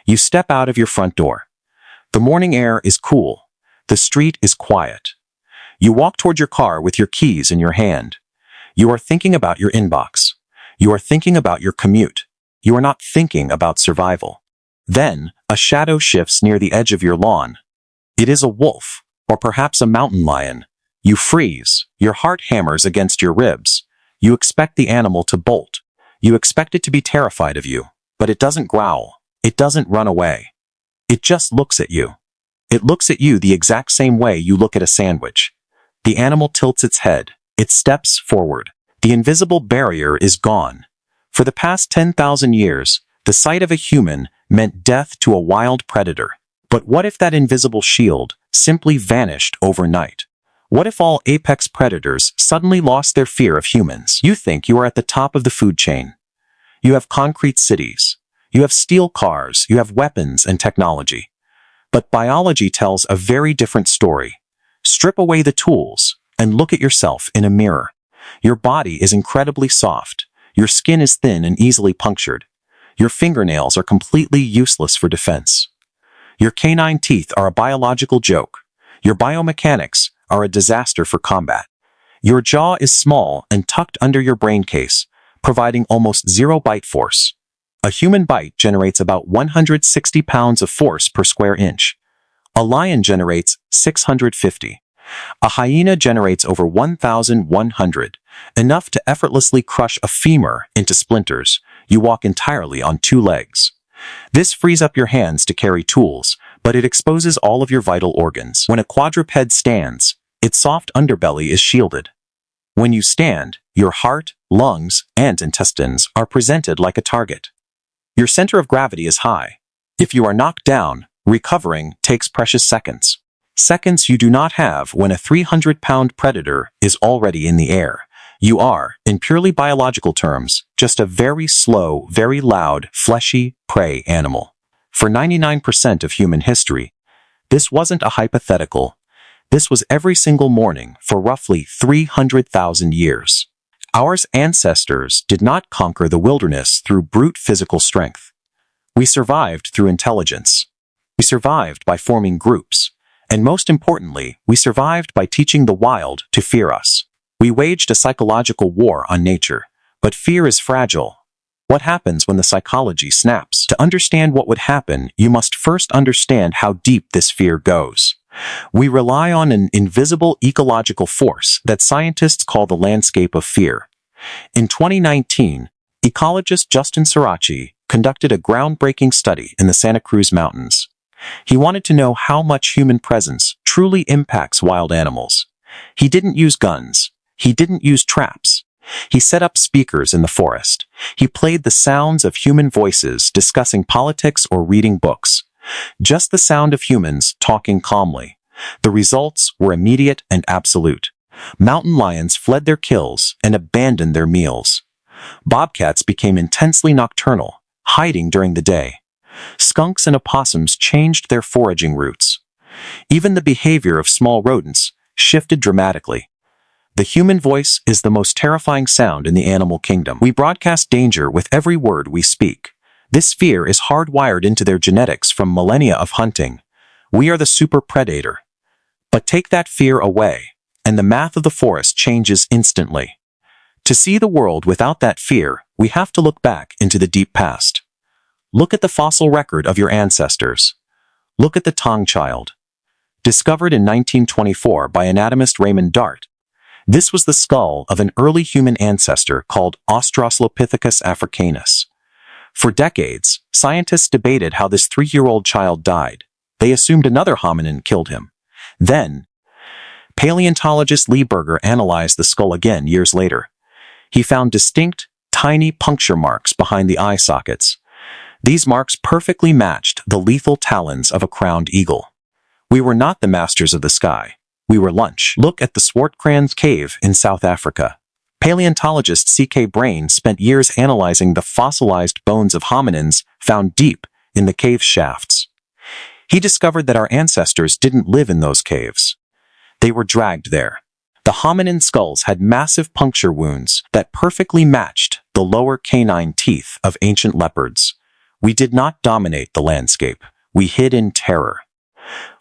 You step out of your front door. The morning air is cool. The street is quiet. You walk toward your car with your keys in your hand. You are thinking about your inbox. You are thinking about your commute. You are not thinking about survival. Then, a shadow shifts near the edge of your lawn. It is a wolf, or perhaps a mountain lion. You freeze. Your heart hammers against your ribs. You expect the animal to bolt. You expect it to be terrified of you, but it doesn't growl. It doesn't run away. It just looks at you. It looks at you the exact same way you look at a sandwich. The animal tilts its head. It steps forward. The invisible barrier is gone. For the past 10,000 years, the sight of a human meant death to a wild predator. But what if that invisible shield simply vanished overnight? What if all apex predators suddenly lost their fear of humans? You think you are at the top of the food chain. You have concrete cities. You have steel cars. You have weapons and technology. But biology tells a very different story. Strip away the tools and look at yourself in a mirror. Your body is incredibly soft. Your skin is thin and easily punctured. Your fingernails are completely useless for defense. Your canine teeth are a biological joke. Your biomechanics are a disaster for combat. Your jaw is small and tucked under your brain case, providing almost zero bite force. A human bite generates about 160 pounds of force per square inch. A lion generates 650. A hyena generates over 1,100, enough to effortlessly crush a femur into splinters. You walk entirely on two legs. This frees up your hands to carry tools, but it exposes all of your vital organs. When a quadruped stands, its soft underbelly is shielded. When you stand, your heart, lungs, and intestines are presented like a target. Your center of gravity is high. If you are knocked down, recovering takes precious seconds. Seconds you do not have when a 300-pound predator is already in the air. You are, in purely biological terms, just a very slow, very loud, fleshy prey animal. For 99% of human history, this wasn't a hypothetical. This was every single morning for roughly 300,000 years. Our ancestors did not conquer the wilderness through brute physical strength. We survived through intelligence. We survived by forming groups. And most importantly, we survived by teaching the wild to fear us. We waged a psychological war on nature, but fear is fragile. What happens when the psychology snaps? To understand what would happen, you must first understand how deep this fear goes. We rely on an invisible ecological force that scientists call the landscape of fear. In 2019, ecologist Justin Sirachi conducted a groundbreaking study in the Santa Cruz Mountains. He wanted to know how much human presence truly impacts wild animals. He didn't use guns. He didn't use traps. He set up speakers in the forest. He played the sounds of human voices discussing politics or reading books. Just the sound of humans talking calmly. The results were immediate and absolute. Mountain lions fled their kills and abandoned their meals. Bobcats became intensely nocturnal, hiding during the day. Skunks and opossums changed their foraging routes. Even the behavior of small rodents shifted dramatically. The human voice is the most terrifying sound in the animal kingdom. We broadcast danger with every word we speak. This fear is hardwired into their genetics from millennia of hunting. We are the super predator. But take that fear away, and the math of the forest changes instantly. To see the world without that fear, we have to look back into the deep past. Look at the fossil record of your ancestors. Look at the Tong child. Discovered in 1924 by anatomist Raymond Dart, this was the skull of an early human ancestor called Australopithecus africanus. For decades, scientists debated how this 3-year-old child died. They assumed another hominin killed him. Then, paleontologist Lee Berger analyzed the skull again years later. He found distinct, tiny puncture marks behind the eye sockets. These marks perfectly matched the lethal talons of a crowned eagle. We were not the masters of the sky. We were lunch. Look at the Swartkrans Cave in South Africa. Paleontologist C.K. Brain spent years analyzing the fossilized bones of hominins found deep in the cave shafts. He discovered that our ancestors didn't live in those caves. They were dragged there. The hominin skulls had massive puncture wounds that perfectly matched the lower canine teeth of ancient leopards. We did not dominate the landscape. We hid in terror.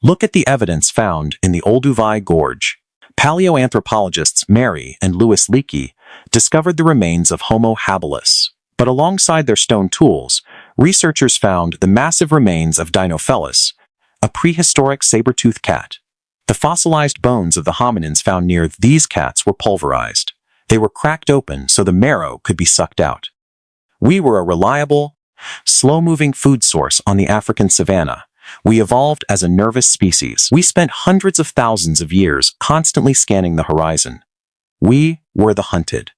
Look at the evidence found in the Olduvai Gorge. Paleoanthropologists Mary and Louis Leakey discovered the remains of Homo habilis. But alongside their stone tools, researchers found the massive remains of Defenseless, a prehistoric saber-toothed cat. The fossilized bones of the hominins found near these cats were pulverized. They were cracked open so the marrow could be sucked out. We were a reliable, slow-moving food source on the African savanna. We evolved as a nervous species. We spent hundreds of thousands of years constantly scanning the horizon. We were the hunted.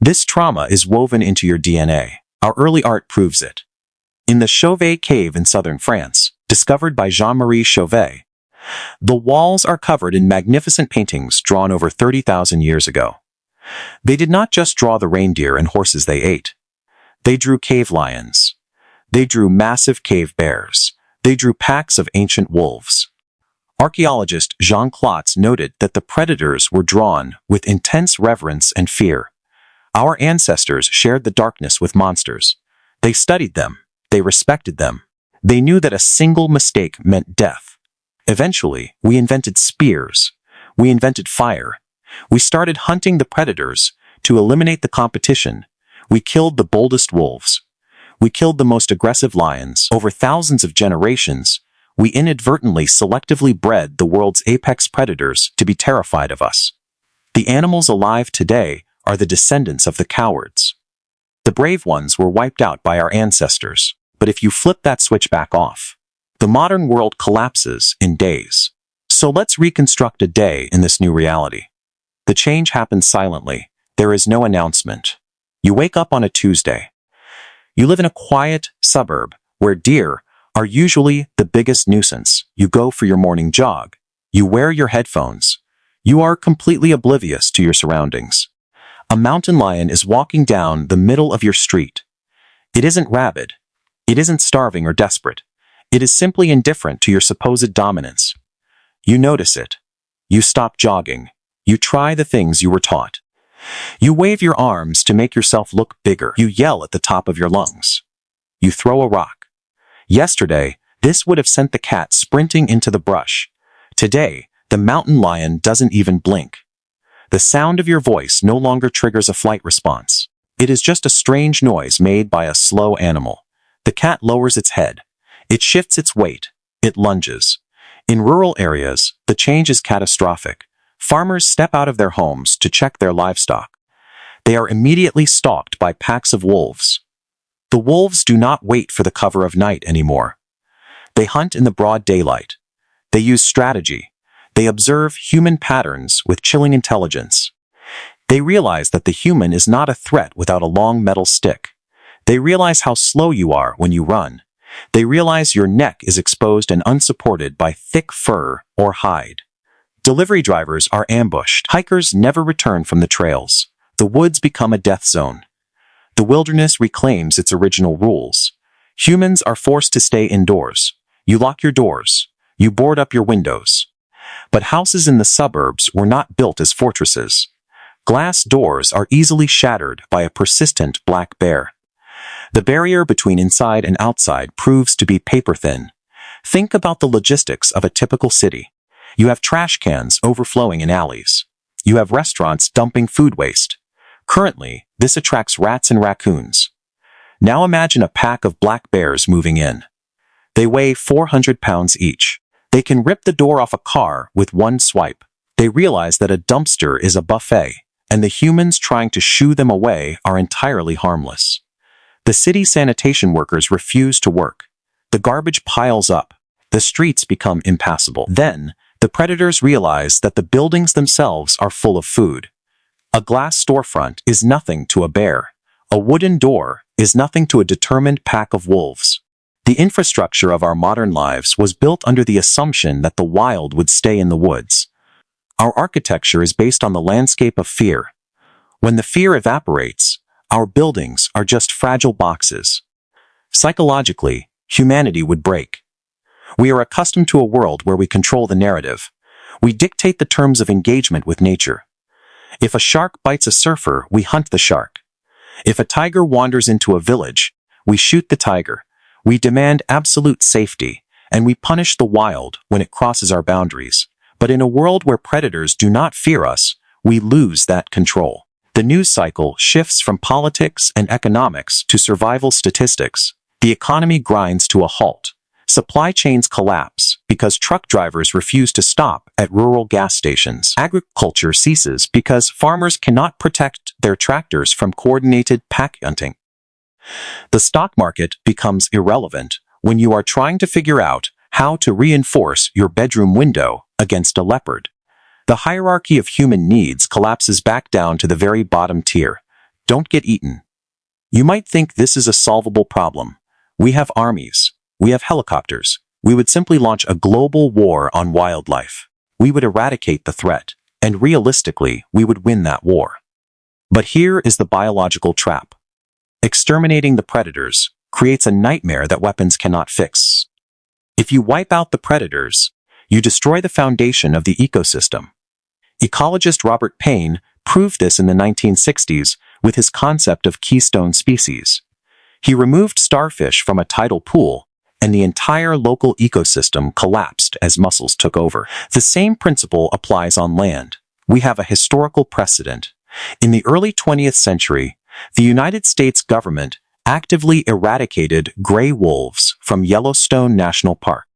This trauma is woven into your DNA. Our early art proves it. In the Chauvet Cave in southern France, discovered by Jean-Marie Chauvet, the walls are covered in magnificent paintings drawn over 30,000 years ago. They did not just draw the reindeer and horses they ate. They drew cave lions. They drew massive cave bears. They drew packs of ancient wolves. Archaeologist Jean Klotz noted that the predators were drawn with intense reverence and fear. Our ancestors shared the darkness with monsters. They studied them. They respected them. They knew that a single mistake meant death. Eventually, we invented spears. We invented fire. We started hunting the predators to eliminate the competition. We killed the boldest wolves. We killed the most aggressive lions. Over thousands of generations, we inadvertently selectively bred the world's apex predators to be terrified of us. The animals alive today are the descendants of the cowards. The brave ones were wiped out by our ancestors. But if you flip that switch back off, the modern world collapses in days. So let's reconstruct a day in this new reality. The change happens silently. There is no announcement. You wake up on a Tuesday. You live in a quiet suburb where deer are usually the biggest nuisance. You go for your morning jog. You wear your headphones. You are completely oblivious to your surroundings. A mountain lion is walking down the middle of your street. It isn't rabid. It isn't starving or desperate. It is simply indifferent to your supposed dominance. You notice it. You stop jogging. You try the things you were taught. You wave your arms to make yourself look bigger. You yell at the top of your lungs. You throw a rock. Yesterday, this would have sent the cat sprinting into the brush. Today, the mountain lion doesn't even blink. The sound of your voice no longer triggers a flight response. It is just a strange noise made by a slow animal. The cat lowers its head. It shifts its weight. It lunges. In rural areas, the change is catastrophic. Farmers step out of their homes to check their livestock. They are immediately stalked by packs of wolves. The wolves do not wait for the cover of night anymore. They hunt in the broad daylight. They use strategy. They observe human patterns with chilling intelligence. They realize that the human is not a threat without a long metal stick. They realize how slow you are when you run. They realize your neck is exposed and unsupported by thick fur or hide. Delivery drivers are ambushed. Hikers never return from the trails. The woods become a death zone. The wilderness reclaims its original rules. Humans are forced to stay indoors. You lock your doors. You board up your windows. But houses in the suburbs were not built as fortresses. Glass doors are easily shattered by a persistent black bear. The barrier between inside and outside proves to be paper-thin. Think about the logistics of a typical city. You have trash cans overflowing in alleys. You have restaurants dumping food waste. Currently, this attracts rats and raccoons. Now imagine a pack of black bears moving in. They weigh 400 pounds each. They can rip the door off a car with one swipe. They realize that a dumpster is a buffet, and the humans trying to shoo them away are entirely harmless. The city sanitation workers refuse to work. The garbage piles up. The streets become impassable. Then, the predators realize that the buildings themselves are full of food. A glass storefront is nothing to a bear. A wooden door is nothing to a determined pack of wolves. The infrastructure of our modern lives was built under the assumption that the wild would stay in the woods. Our architecture is based on the landscape of fear. When the fear evaporates, our buildings are just fragile boxes. Psychologically, humanity would break. We are accustomed to a world where we control the narrative. We dictate the terms of engagement with nature. If a shark bites a surfer, we hunt the shark. If a tiger wanders into a village, we shoot the tiger. We demand absolute safety, and we punish the wild when it crosses our boundaries. But in a world where predators do not fear us, we lose that control. The news cycle shifts from politics and economics to survival statistics. The economy grinds to a halt. Supply chains collapse because truck drivers refuse to stop at rural gas stations. Agriculture ceases because farmers cannot protect their tractors from coordinated pack hunting. The stock market becomes irrelevant when you are trying to figure out how to reinforce your bedroom window against a leopard. The hierarchy of human needs collapses back down to the very bottom tier. Don't get eaten. You might think this is a solvable problem. We have armies. We have helicopters. We would simply launch a global war on wildlife. We would eradicate the threat, and realistically, we would win that war. But here is the biological trap. Exterminating the predators creates a nightmare that weapons cannot fix. If you wipe out the predators, you destroy the foundation of the ecosystem. Ecologist Robert Payne proved this in the 1960s with his concept of keystone species. He removed starfish from a tidal pool, and the entire local ecosystem collapsed as mussels took over. The same principle applies on land. We have a historical precedent. In the early 20th century, the United States government actively eradicated gray wolves from Yellowstone National Park.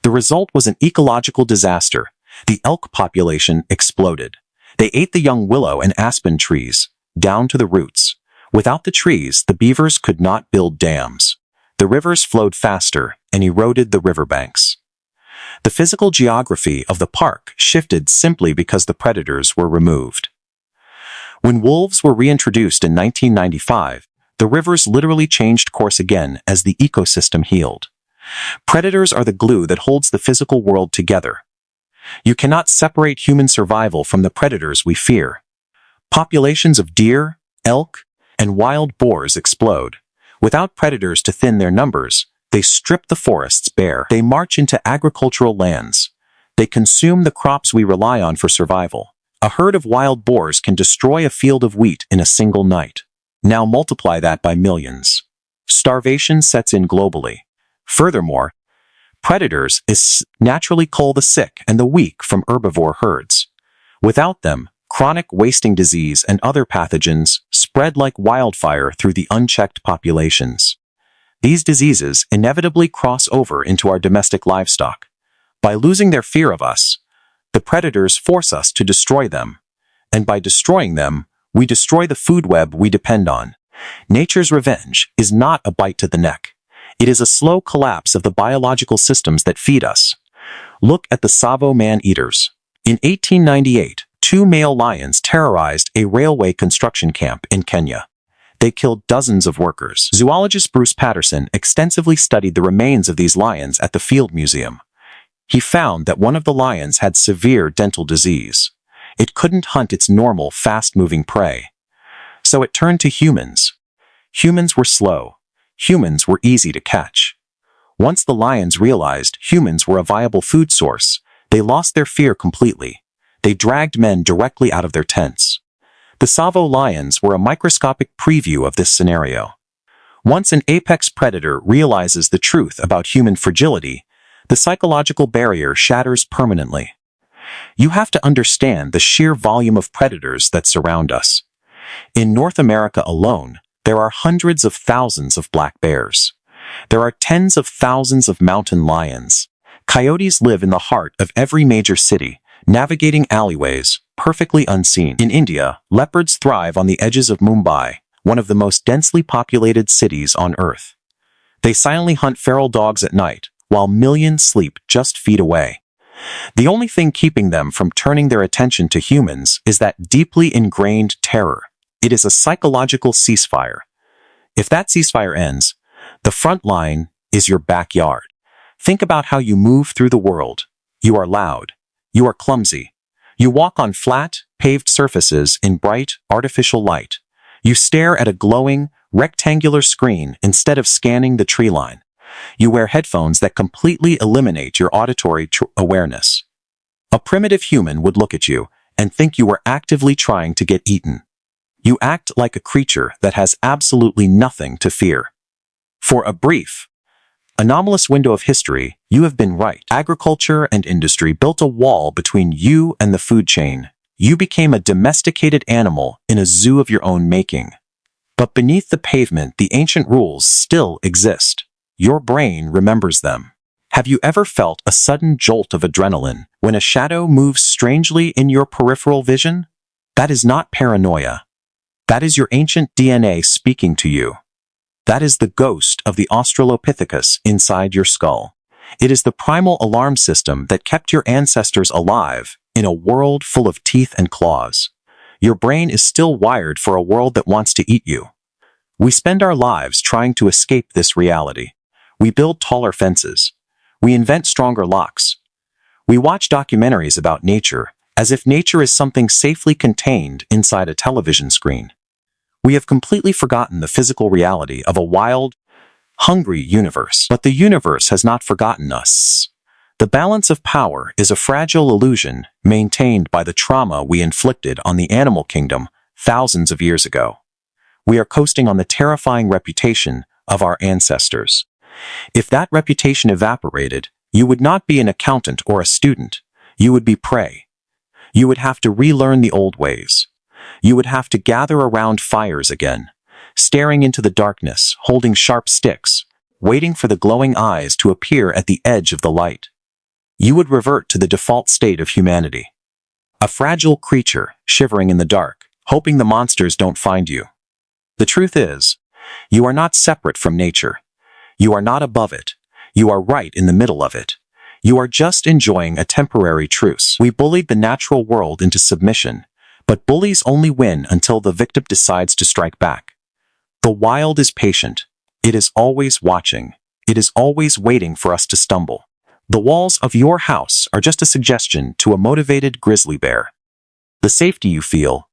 The result was an ecological disaster. The elk population exploded. They ate the young willow and aspen trees, down to the roots. Without the trees, the beavers could not build dams. The rivers flowed faster and eroded the riverbanks. The physical geography of the park shifted simply because the predators were removed. When wolves were reintroduced in 1995, the rivers literally changed course again as the ecosystem healed. Predators are the glue that holds the physical world together. You cannot separate human survival from the predators we fear. Populations of deer, elk, and wild boars explode. Without predators to thin their numbers, they strip the forests bare. They march into agricultural lands. They consume the crops we rely on for survival. A herd of wild boars can destroy a field of wheat in a single night. Now multiply that by millions. Starvation sets in globally. Furthermore, predators naturally cull the sick and the weak from herbivore herds. Without them, chronic wasting disease and other pathogens spread like wildfire through the unchecked populations. These diseases inevitably cross over into our domestic livestock. By losing their fear of us, the predators force us to destroy them. And by destroying them, we destroy the food web we depend on. Nature's revenge is not a bite to the neck. It is a slow collapse of the biological systems that feed us. Look at the Tsavo man-eaters. In 1898, 2 male lions terrorized a railway construction camp in Kenya. They killed dozens of workers. Zoologist Bruce Patterson extensively studied the remains of these lions at the Field Museum. He found that one of the lions had severe dental disease. It couldn't hunt its normal, fast-moving prey. So it turned to humans. Humans were slow. Humans were easy to catch. Once the lions realized humans were a viable food source, they lost their fear completely. They dragged men directly out of their tents. The Tsavo lions were a microscopic preview of this scenario. Once an apex predator realizes the truth about human fragility, the psychological barrier shatters permanently. You have to understand the sheer volume of predators that surround us. In North America alone, there are hundreds of thousands of black bears. There are tens of thousands of mountain lions. Coyotes live in the heart of every major city, navigating alleyways, perfectly unseen. In India, leopards thrive on the edges of Mumbai, one of the most densely populated cities on Earth. They silently hunt feral dogs at night, while millions sleep just feet away. The only thing keeping them from turning their attention to humans is that deeply ingrained terror. It is a psychological ceasefire. If that ceasefire ends, the front line is your backyard. Think about how you move through the world. You are loud. You are clumsy. You walk on flat, paved surfaces in bright, artificial light. You stare at a glowing, rectangular screen instead of scanning the tree line. You wear headphones that completely eliminate your auditory awareness. A primitive human would look at you and think you were actively trying to get eaten. You act like a creature that has absolutely nothing to fear. For a brief, Anomalous window of history, you have been right. Agriculture and industry built a wall between you and the food chain. You became a domesticated animal in a zoo of your own making. But beneath the pavement, the ancient rules still exist. Your brain remembers them. Have you ever felt a sudden jolt of adrenaline when a shadow moves strangely in your peripheral vision? That is not paranoia. That is your ancient DNA speaking to you. That is the ghost of the Australopithecus inside your skull. It is the primal alarm system that kept your ancestors alive in a world full of teeth and claws. Your brain is still wired for a world that wants to eat you. We spend our lives trying to escape this reality. We build taller fences. We invent stronger locks. We watch documentaries about nature as if nature is something safely contained inside a television screen. We have completely forgotten the physical reality of a wild, hungry universe. But the universe has not forgotten us. The balance of power is a fragile illusion maintained by the trauma we inflicted on the animal kingdom thousands of years ago. We are coasting on the terrifying reputation of our ancestors. If that reputation evaporated, you would not be an accountant or a student. You would be prey. You would have to relearn the old ways. You would have to gather around fires again, staring into the darkness, holding sharp sticks, waiting for the glowing eyes to appear at the edge of the light. You would revert to the default state of humanity. A fragile creature shivering in the dark, hoping the monsters don't find you. The truth is, you are not separate from nature. You are not above it. You are right in the middle of it. You are just enjoying a temporary truce. We bullied the natural world into submission, but bullies only win until the victim decides to strike back. The wild is patient. It is always watching. It is always waiting for us to stumble. The walls of your house are just a suggestion to a motivated grizzly bear. The safety you feel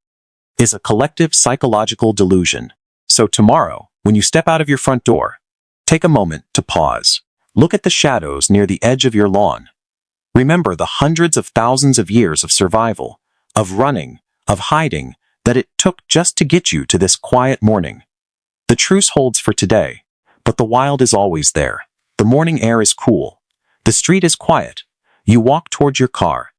is a collective psychological delusion. So tomorrow, when you step out of your front door, take a moment to pause. Look at the shadows near the edge of your lawn. Remember the hundreds of thousands of years of survival, of running, of hiding, that it took just to get you to this quiet morning. The truce holds for today, but the wild is always there. The morning air is cool. The street is quiet. You walk toward your car,